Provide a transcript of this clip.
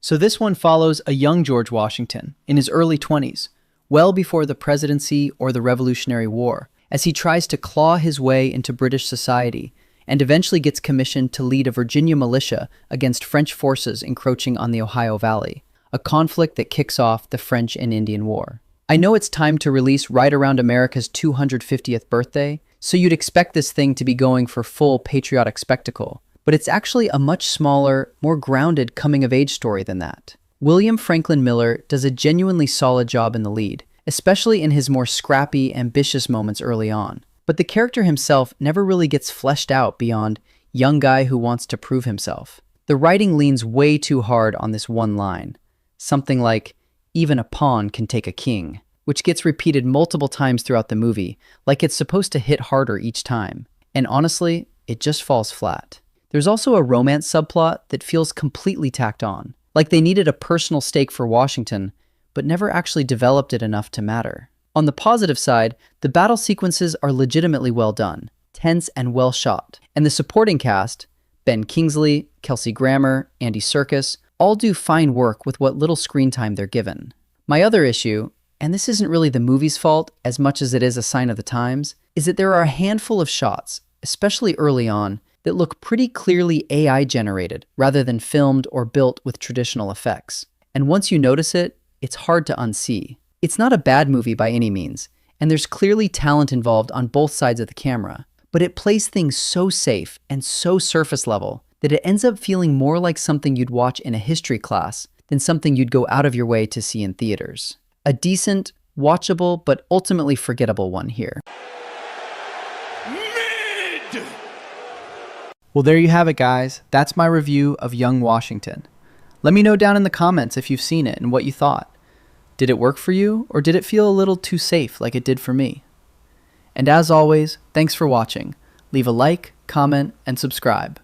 So this one follows a young George Washington in his early 20s, well before the presidency or the Revolutionary War, as he tries to claw his way into British society and eventually gets commissioned to lead a Virginia militia against French forces encroaching on the Ohio Valley, a conflict that kicks off the French and Indian War. I know it's time to release right around America's 250th birthday, so you'd expect this thing to be going for full patriotic spectacle, but it's actually a much smaller, more grounded coming-of-age story than that. William Franklin Miller does a genuinely solid job in the lead, especially in his more scrappy, ambitious moments early on. But the character himself never really gets fleshed out beyond young guy who wants to prove himself. The writing leans way too hard on this one line, something like, "Even a pawn can take a king," which gets repeated multiple times throughout the movie, like it's supposed to hit harder each time. And honestly, it just falls flat. There's also a romance subplot that feels completely tacked on, like they needed a personal stake for Washington, but never actually developed it enough to matter. On the positive side, the battle sequences are legitimately well done, tense and well shot, and the supporting cast, Ben Kingsley, Kelsey Grammer, Andy Serkis, all do fine work with what little screen time they're given. My other issue, and this isn't really the movie's fault as much as it is a sign of the times, is that there are a handful of shots, especially early on, that look pretty clearly AI generated rather than filmed or built with traditional effects. And once you notice it, it's hard to unsee. It's not a bad movie by any means, and there's clearly talent involved on both sides of the camera, but it plays things so safe and so surface level that it ends up feeling more like something you'd watch in a history class than something you'd go out of your way to see in theaters. A decent, watchable, but ultimately forgettable one here. Well, there you have it, guys. That's my review of Young Washington. Let me know down in the comments if you've seen it and what you thought. Did it work for you, or did it feel a little too safe like it did for me? And as always, thanks for watching. Leave a like, comment, and subscribe.